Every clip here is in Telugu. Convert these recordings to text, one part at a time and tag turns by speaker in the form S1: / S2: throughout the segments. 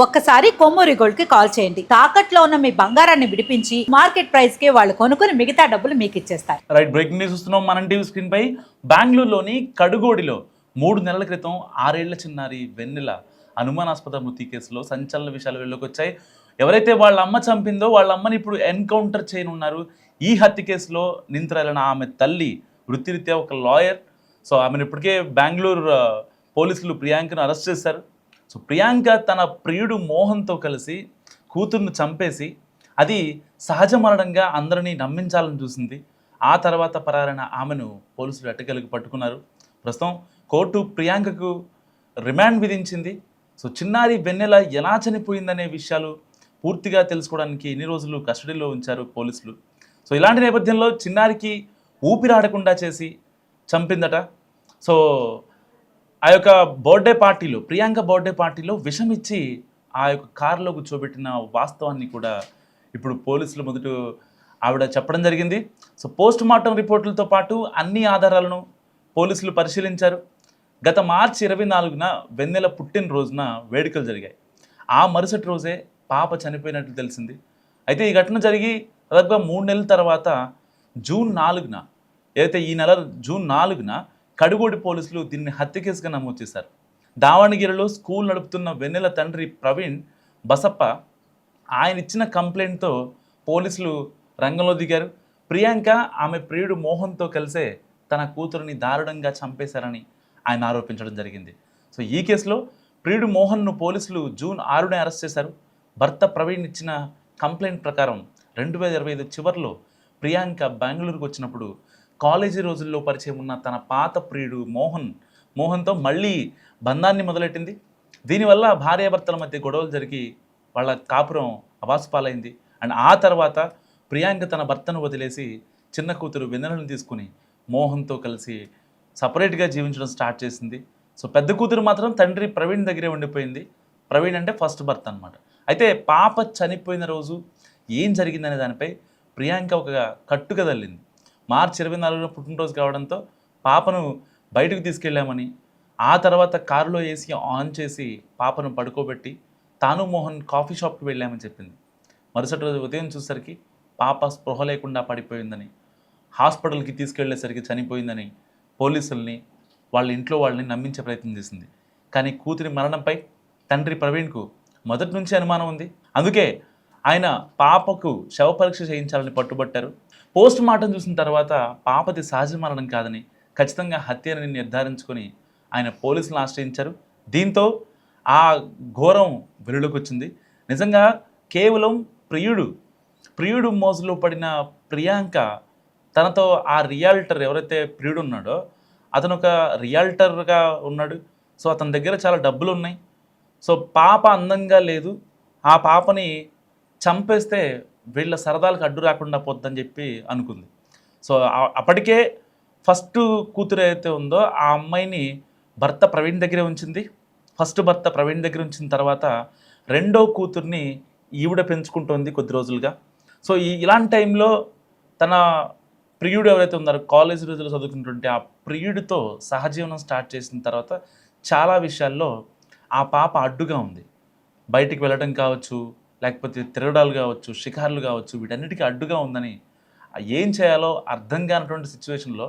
S1: ఒక్కసారి కొమ్మూరి గోల్డ్ కి కాల్ చేయండి. తాకట్లో ఉన్న మీ బంగారాన్ని విడిపించి మార్కెట్ ప్రైస్ కి వాళ్ళు కొనుక్కుని మిగతా డబ్బులు మీకు ఇచ్చేస్తారు.
S2: రైట్, బ్రేకింగ్ న్యూస్ చూస్తున్నాం మనం టీవీ స్క్రీన్ పై. బెంగళూరులోని కడుగోడిలో 3 నెలల క్రితం 6 ఏళ్ల చిన్నారి వెన్నెల అనుమానాస్పద మృతి కేసులో సంచలన విషయాలు వెలుగులోకి వచ్చాయి. ఎవరైతే వాళ్ళ అమ్మ చంపిందో వాళ్ళ అమ్మని ఇప్పుడు ఎన్కౌంటర్ చేయనున్నారు. ఈ హత్య కేసులో నిందితురాలైన ఆమె తల్లి వృత్తిరీత్యా ఒక లాయర్. సో ఆమెను ఇప్పటికే బెంగళూరు పోలీసులు ప్రియాంకను అరెస్ట్ చేశారు. సో ప్రియాంక తన ప్రియుడు మోహన్తో కలిసి కూతుర్ను చంపేసి అది సహజ మరణంగా అందరినీ నమ్మించాలని చూసింది. ఆ తర్వాత పరారైన ఆమెను పోలీసులు అట్టకెలకు పట్టుకున్నారు. ప్రస్తుతం కోర్టు ప్రియాంకకు రిమాండ్ విధించింది. సో చిన్నారి వెన్నెల ఎలా చనిపోయిందనే విషయాలు పూర్తిగా తెలుసుకోవడానికి ఎన్ని రోజులు కస్టడీలో ఉంచారు పోలీసులు. సో ఇలాంటి నేపథ్యంలో చిన్నారికి ఊపిరాడకుండా చేసి చంపిందట. సో ఆ యొక్క బర్త్డే పార్టీలో, ప్రియాంక బర్త్డే పార్టీలో విషం ఇచ్చి ఆ యొక్క కారులో కూర్చోబెట్టిన వాస్తవాన్ని కూడా ఇప్పుడు పోలీసులు మొదట ఆవిడ చెప్పడం జరిగింది. సో పోస్ట్ మార్టం రిపోర్టులతో పాటు అన్ని ఆధారాలను పోలీసులు పరిశీలించారు. గత మార్చి 24న వెన్నెల పుట్టినరోజున వేడుకలు జరిగాయి. ఆ మరుసటి రోజే పాప చనిపోయినట్లు తెలిసింది. అయితే ఈ ఘటన జరిగి దాదాపుగా 3 నెలల తర్వాత జూన్ 4న, ఏదైతే ఈ నెల జూన్ 4న కడుగోడి పోలీసులు దీన్ని హత్య కేసుగా నమోదు చేశారు. దావణగిరిలో స్కూల్ నడుపుతున్న వెన్నెల తండ్రి ప్రవీణ్ బసప్ప ఆయన ఇచ్చిన కంప్లైంట్తో పోలీసులు రంగంలో దిగారు. ప్రియాంక ఆమె ప్రియుడు మోహన్తో కలిసే తన కూతురుని దారుణంగా చంపేశారని ఆయన ఆరోపించడం జరిగింది. సో ఈ కేసులో ప్రియుడు మోహన్ను పోలీసులు జూన్ 6నే అరెస్ట్ చేశారు. భర్త ప్రవీణ్ ఇచ్చిన కంప్లైంట్ ప్రకారం 2025 చివరిలో ప్రియాంక బెంగళూరుకు వచ్చినప్పుడు కాలేజీ రోజుల్లో పరిచయం ఉన్న తన పాత ప్రియుడు మోహన్తో మళ్ళీ బంధాన్ని మొదలెట్టింది. దీనివల్ల భార్యాభర్తల మధ్య గొడవలు జరిగి వాళ్ళ కాపురం అవాసుపాలైంది. అండ్ ఆ తర్వాత ప్రియాంక తన భర్తను వదిలేసి చిన్న కూతురు వెన్నెలను తీసుకుని మోహన్తో కలిసి సపరేట్గా జీవించడం స్టార్ట్ చేసింది. సో పెద్ద కూతురు మాత్రం తండ్రి ప్రవీణ్ దగ్గరే ఉండిపోయింది. ప్రవీణ్ అంటే ఫస్ట్ భర్త అనమాట. అయితే పాప చనిపోయిన రోజు ఏం జరిగిందనే దానిపై ప్రియాంక ఒక కట్టుగా తల్లింది. మార్చి 24న పుట్టినరోజు కావడంతో పాపను బయటకు తీసుకెళ్ళామని, ఆ తర్వాత కారులో ఏసీ ఆన్ చేసి పాపను పడుకోబెట్టి తాను మోహన్ కాఫీ షాప్కి వెళ్ళామని చెప్పింది. మరుసటి రోజు ఉదయం చూసరికి పాప స్పృహ లేకుండా పడిపోయిందని, హాస్పిటల్కి తీసుకెళ్లేసరికి చనిపోయిందని పోలీసుల్ని వాళ్ళ ఇంట్లో వాళ్ళని నమ్మించే ప్రయత్నం చేసింది. కానీ కూతురి మరణంపై తండ్రి ప్రవీణ్కు మొదటి నుంచి అనుమానం ఉంది. అందుకే ఆయన పాపకు శవ పరీక్ష చేయించాలని పట్టుబట్టారు. పోస్ట్ మార్టం చూసిన తర్వాత పాపది సహజ మరణం కాదని, ఖచ్చితంగా హత్యని నిర్ధారించుకొని ఆయన పోలీసులను ఆశ్రయించారు. దీంతో ఆ ఘోరం వెలుగులోకి వచ్చింది. నిజంగా కేవలం ప్రియుడు మోజులో పడిన ప్రియాంక తనతో ఆ రియాల్టర్ ఎవరైతే ప్రియుడు ఉన్నాడో అతను ఒక రియాల్టర్గా ఉన్నాడు. సో అతని దగ్గర చాలా డబ్బులు ఉన్నాయి. సో పాప అందంగా లేదు, ఆ పాపని చంపేస్తే వీళ్ళ సరదాలకు అడ్డు రాకుండా పోద్దని చెప్పి అనుకుంది. సో అప్పటికే ఫస్ట్ కూతురు ఏదైతే ఉందో ఆ అమ్మాయిని భర్త ప్రవీణ్ దగ్గరే ఉంచింది. ఫస్ట్ భర్త ప్రవీణ్ దగ్గర ఉంచిన తర్వాత రెండో కూతుర్ని ఈవిడ పెంచుకుంటోంది కొద్ది రోజులుగా. సో ఇలాంటి టైంలో తన ప్రియుడు ఎవరైతే ఉన్నారో కాలేజీ రోజుల్లో చదువుకున్నటువంటి ఆ ప్రియుడితో సహజీవనం స్టార్ట్ చేసిన తర్వాత చాలా విషయాల్లో ఆ పాప అడ్డుగా ఉంది. బయటికి వెళ్ళడం కావచ్చు, లేకపోతే తిరగడాలు కావచ్చు, షికార్లు కావచ్చు, వీటన్నిటికీ అడ్డుగా ఉందని ఏం చేయాలో అర్థం కానటువంటి సిచ్యువేషన్లో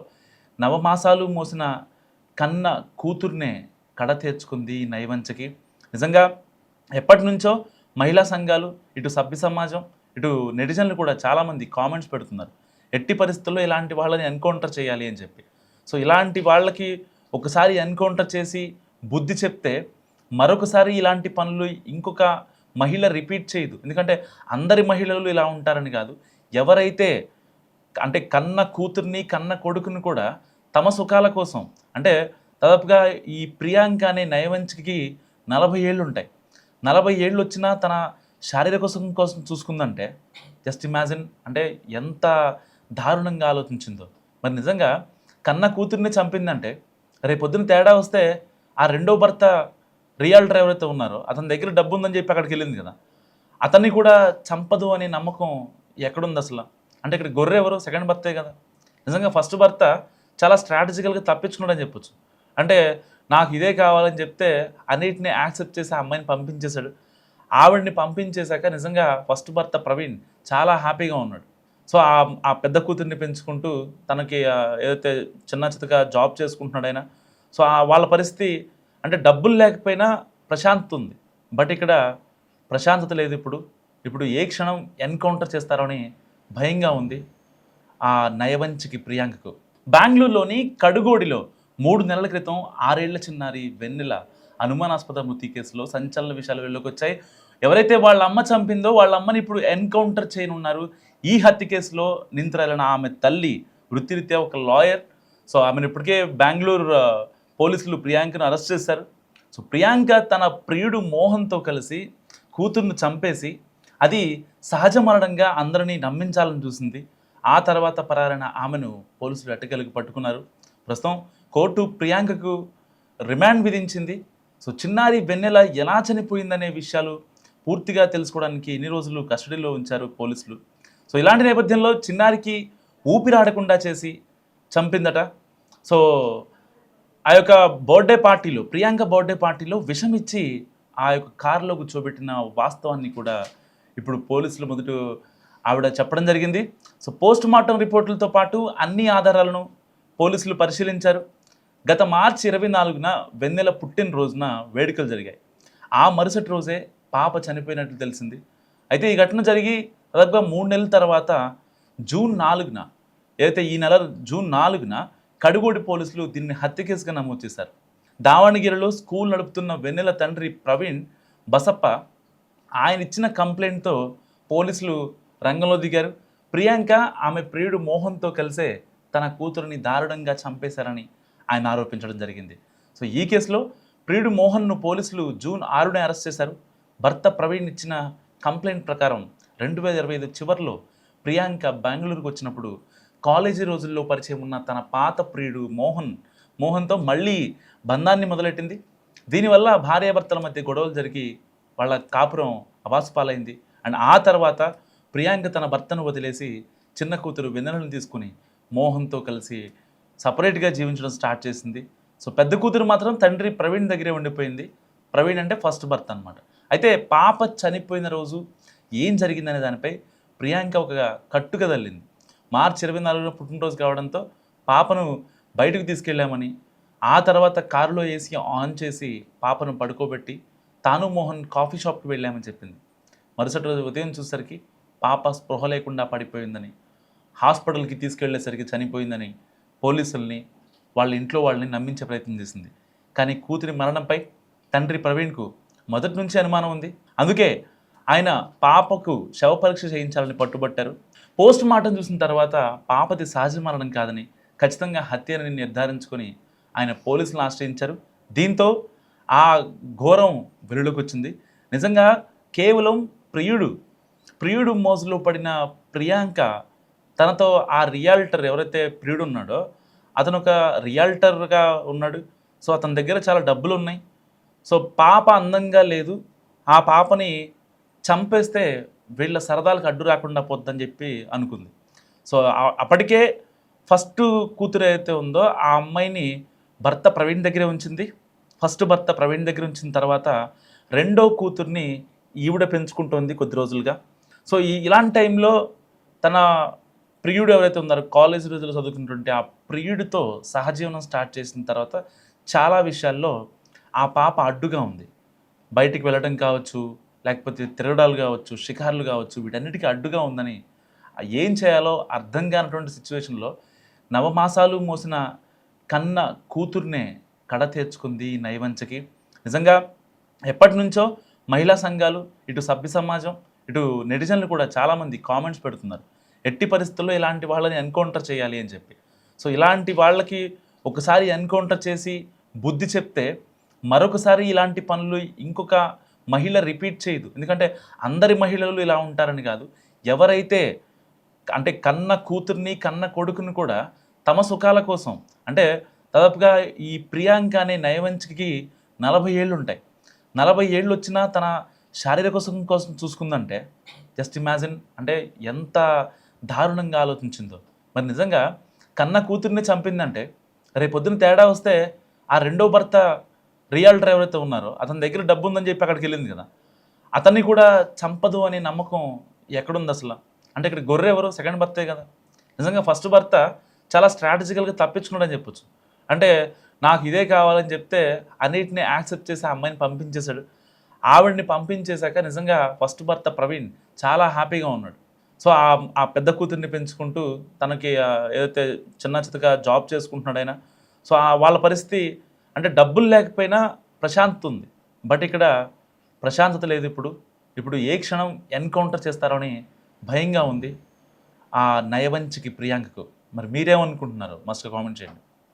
S2: నవమాసాలు మోసిన కన్న కూతుర్నే కడ తీర్చుకుంది ఈ నైవంచకి. నిజంగా ఎప్పటి నుంచో మహిళా సంఘాలు, ఇటు సభ్య సమాజం, ఇటు నెటిజన్లు కూడా చాలామంది కామెంట్స్ పెడుతున్నారు, ఎట్టి పరిస్థితుల్లో ఇలాంటి వాళ్ళని ఎన్కౌంటర్ చేయాలి అని చెప్పి. సో ఇలాంటి వాళ్ళకి ఒకసారి ఎన్కౌంటర్ చేసి బుద్ధి చెప్తే మరొకసారి ఇలాంటి పనులు ఇంకొక మహిళ రిపీట్ చేయదు. ఎందుకంటే అందరి మహిళలు ఇలా ఉంటారని కాదు, ఎవరైతే అంటే కన్న కూతుర్ని కన్న కొడుకుని కూడా తమ సుఖాల కోసం, అంటే దాదాపుగా ఈ ప్రియాంక అనే నయవంచికి 40 ఏళ్ళు ఉంటాయి. 40 ఏళ్ళు వచ్చినా తన శారీరక సుఖం కోసం చూసుకుందంటే జస్ట్ ఇమాజిన్, అంటే ఎంత దారుణంగా ఆలోచించిందో. మరి నిజంగా కన్న కూతుర్ని చంపిందంటే రేపొద్దున తేడా వస్తే ఆ రెండో భర్త రియాల్టర్ ఎవరైతే ఉన్నారో అతని దగ్గర డబ్బు ఉందని చెప్పి అక్కడికి వెళ్ళింది కదా, అతన్ని కూడా చంపదు అనే నమ్మకం ఎక్కడుంది అసలు? అంటే ఇక్కడ గొర్రె ఎవరు? సెకండ్ భర్తే కదా. నిజంగా ఫస్ట్ భర్త చాలా స్ట్రాటజికల్గా తప్పించుకున్నాడని చెప్పొచ్చు. అంటే నాకు ఇదే కావాలని చెప్తే అన్నిటిని యాక్సెప్ట్ చేసి ఆ అమ్మాయిని పంపించేశాడు. ఆవిడ్ని పంపించేశాక నిజంగా ఫస్ట్ భర్త ప్రవీణ్ చాలా హ్యాపీగా ఉన్నాడు. సో ఆ పెద్ద కూతుర్ని పెంచుకుంటూ తనకి ఏదైతే చిన్న చితక జాబ్ చేసుకుంటున్నాడు ఆయన. సో వాళ్ళ పరిస్థితి అంటే డబ్బులు లేకపోయినా ప్రశాంతత ఉంది. బట్ ఇక్కడ ప్రశాంతత లేదు. ఇప్పుడు ఏ క్షణం ఎన్కౌంటర్ చేస్తారో అని భయంగా ఉంది ఆ నయవంచికి ప్రియాంకకు. బెంగళూరులోని కడుగోడిలో 3 నెలల క్రితం 6 ఏళ్ల చిన్నారి వెన్నెల అనుమానాస్పద మృతి కేసులో సంచలన విషయాలు వెలుగుకొచ్చాయి. ఎవరైతే వాళ్ళ అమ్మ చంపిందో వాళ్ళ అమ్మని ఇప్పుడు ఎన్కౌంటర్ చేయనున్నారు. ఈ హత్య కేసులో నిందితురాలైన ఆమె తల్లి వృత్తిరీత్యా ఒక లాయర్. సో ఆమెను ఇప్పటికే బెంగళూరు పోలీసులు ప్రియాంకను అరెస్ట్ చేశారు. సో ప్రియాంక తన ప్రియుడు మోహన్తో కలిసి కూతుర్ను చంపేసి అది సహజ మరణంగా అందరినీ నమ్మించాలని చూసింది. ఆ తర్వాత పరారైన ఆమెను పోలీసులు ఎట్టకేలకు పట్టుకున్నారు. ప్రస్తుతం కోర్టు ప్రియాంకకు రిమాండ్ విధించింది. సో చిన్నారి వెన్నెల ఎలా చనిపోయిందనే విషయాలు పూర్తిగా తెలుసుకోవడానికి ఎన్ని రోజులు కస్టడీలో ఉంచారు పోలీసులు. సో ఇలాంటి నేపథ్యంలో చిన్నారికి ఊపిరాడకుండా చేసి చంపిందట. సో ఆ యొక్క బర్త్డే పార్టీలో ప్రియాంక బర్త్డే పార్టీలో విషం ఇచ్చి ఆ యొక్క కారులో కూర్చోబెట్టిన వాస్తవాన్ని కూడా ఇప్పుడు పోలీసులు మొదట ఆవిడ చెప్పడం జరిగింది. సో పోస్ట్ మార్టం రిపోర్టులతో పాటు అన్ని ఆధారాలను పోలీసులు పరిశీలించారు. గత మార్చి 24న వెన్నెల పుట్టినరోజున వేడుకలు జరిగాయి. ఆ మరుసటి రోజే పాప చనిపోయినట్లు తెలిసింది. అయితే ఈ ఘటన జరిగి దాదాపుగా 3 నెలల తర్వాత జూన్ 4న ఏదైతే ఈ నెల జూన్ 4న కడుగోడి పోలీసులు దీన్ని హత్య కేసుగా నమోదు చేశారు. దావణగిరిలో స్కూల్ నడుపుతున్న వెన్నెల తండ్రి ప్రవీణ్ బసప్ప ఆయన ఇచ్చిన కంప్లైంట్తో పోలీసులు రంగంలో దిగారు. ప్రియాంక ఆమె ప్రియుడు మోహన్తో కలిసే తన కూతురుని దారుణంగా చంపేశారని ఆయన ఆరోపించడం జరిగింది. సో ఈ కేసులో ప్రియుడు మోహన్ను పోలీసులు జూన్ 6న అరెస్ట్ చేశారు. భర్త ప్రవీణ్ ఇచ్చిన కంప్లైంట్ ప్రకారం 2025 చివరిలో ప్రియాంక బెంగళూరుకు వచ్చినప్పుడు కాలేజీ రోజుల్లో పరిచయం ఉన్న తన పాత ప్రియుడు మోహన్తో మళ్ళీ బంధాన్ని మొదలెట్టింది. దీనివల్ల భార్యాభర్తల మధ్య గొడవలు జరిగి వాళ్ళ కాపురం అవాసుపాలైంది. అండ్ ఆ తర్వాత ప్రియాంక తన భర్తను వదిలేసి చిన్న కూతురు వెన్నెలను తీసుకుని మోహన్తో కలిసి సపరేట్గా జీవించడం స్టార్ట్ చేసింది. సో పెద్ద కూతురు మాత్రం తండ్రి ప్రవీణ్ దగ్గరే ఉండిపోయింది. ప్రవీణ్ అంటే ఫస్ట్ భర్త అనమాట. అయితే పాప చనిపోయిన రోజు ఏం జరిగిందనే దానిపై ప్రియాంక ఒక కట్టుగా తల్లింది. మార్చి 24న పుట్టినరోజు కావడంతో పాపను బయటకు తీసుకెళ్ళామని, ఆ తర్వాత కారులో ఏసీ ఆన్ చేసి పాపను పడుకోబెట్టి తాను మోహన్ కాఫీ షాప్కి వెళ్ళామని చెప్పింది. మరుసటి రోజు ఉదయం చూసేసరికి పాప స్పృహ లేకుండా పడిపోయిందని, హాస్పిటల్కి తీసుకెళ్లేసరికి చనిపోయిందని పోలీసుల్ని వాళ్ళ ఇంట్లో వాళ్ళని నమ్మించే ప్రయత్నం చేసింది. కానీ కూతురి మరణంపై తండ్రి ప్రవీణ్కు మొదటి నుంచి అనుమానం ఉంది. అందుకే ఆయన పాపకు శవ పరీక్ష చేయించాలని పట్టుబట్టారు. పోస్ట్ మార్టం చూసిన తర్వాత పాపది సహజ మరణం కాదని ఖచ్చితంగా హత్యని నిర్ధారించుకొని ఆయన పోలీసులను ఆశ్రయించారు. దీంతో ఆ ఘోరం వెలుగులోకి వచ్చింది. నిజంగా కేవలం ప్రియుడు మోజులో పడిన ప్రియాంక తనతో ఆ రియాల్టర్ ఎవరైతే ప్రియుడు ఉన్నాడో అతను ఒక రియాల్టర్గా ఉన్నాడు. సో అతని దగ్గర చాలా డబ్బులు ఉన్నాయి. సో పాప అందంగా లేదు, ఆ పాపని చంపేస్తే వీళ్ళ సరదాలకు అడ్డు రాకుండా పోద్దని చెప్పి అనుకుంది. సో అప్పటికే ఫస్ట్ కూతురు ఏదైతే ఉందో ఆ అమ్మాయిని భర్త ప్రవీణ్ దగ్గరే ఉంచింది. ఫస్ట్ భర్త ప్రవీణ్ దగ్గర ఉంచిన తర్వాత రెండో కూతుర్ని ఈవిడ పెంచుకుంటోంది కొద్ది రోజులుగా. సో ఇలాంటి టైంలో తన ప్రియుడు ఎవరైతే ఉన్నారో కాలేజ్ రోజులు చదువుకుంటుంటే ఆ ప్రియుడితో సహజీవనం స్టార్ట్ చేసిన తర్వాత చాలా విషయాల్లో ఆ పాప అడ్డుగా ఉంది. బయటికి వెళ్ళడం కావచ్చు, లేకపోతే తిరగడాలు కావచ్చు, షికార్లు కావచ్చు, వీటన్నిటికీ అడ్డుగా ఉందని ఏం చేయాలో అర్థం కానటువంటి సిచ్యువేషన్లో నవమాసాలు మోసిన కన్న కూతుర్నే కడ తీర్చుకుంది నయవంచకి. నిజంగా ఎప్పటి నుంచో మహిళా సంఘాలు, ఇటు సభ్య సమాజం, ఇటు నెటిజన్లు కూడా చాలామంది కామెంట్స్ పెడుతున్నారు, ఎట్టి పరిస్థితుల్లో ఇలాంటి వాళ్ళని ఎన్కౌంటర్ చేయాలి అని చెప్పి. సో ఇలాంటి వాళ్ళకి ఒకసారి ఎన్కౌంటర్ చేసి బుద్ధి చెప్తే మరొకసారి ఇలాంటి పనులు ఇంకొక మహిళ రిపీట్ చేయదు. ఎందుకంటే అందరి మహిళలు ఇలా ఉంటారని కాదు, ఎవరైతే అంటే కన్న కూతుర్ని కన్న కొడుకుని కూడా తమ సుఖాల కోసం, అంటే దాదాపుగా ఈ ప్రియాంక అనే నయవంచికి 40 ఏళ్ళు ఉంటాయి. 40 ఏళ్ళు వచ్చినా తన శారీరక సుఖం కోసం చూసుకుందంటే జస్ట్ ఇమాజిన్, అంటే ఎంత దారుణంగా ఆలోచించిందో. మరి నిజంగా కన్న కూతుర్ని చంపిందంటే రేపొద్దున తేడా వస్తే ఆ రెండో భర్త రియాల్టర్ ఎవరైతే ఉన్నారో అతని దగ్గర డబ్బు ఉందని చెప్పి అక్కడికి వెళ్ళింది కదా, అతన్ని కూడా చంపదు అనే నమ్మకం ఎక్కడుంది అసలు? అంటే ఇక్కడ గొర్రె ఎవరు? సెకండ్ భర్తే కదా. నిజంగా ఫస్ట్ భర్త చాలా స్ట్రాటజికల్గా తప్పించుకున్నాడని చెప్పొచ్చు. అంటే నాకు ఇదే కావాలని చెప్తే అన్నిటిని యాక్సెప్ట్ చేసి ఆ అమ్మాయిని పంపించేశాడు. ఆవిడ్ని పంపించేశాక నిజంగా ఫస్ట్ భర్త ప్రవీణ్ చాలా హ్యాపీగా ఉన్నాడు. సో ఆ పెద్ద కూతుర్ని పెంచుకుంటూ తనకి ఏదైతే చిన్న చితగా జాబ్ చేసుకుంటున్నాడు ఆయన. సో వాళ్ళ పరిస్థితి అంటే డబ్బులు లేకపోయినా ప్రశాంతత ఉంది. బట్ ఇక్కడ ప్రశాంతత లేదు. ఇప్పుడు ఏ క్షణం ఎన్కౌంటర్ చేస్తారో అని భయంగా ఉంది ఆ నయవంచికి ప్రియాంకకు. మరి మీరేమనుకుంటున్నారు? మస్ట్ కామెంట్ చేయండి.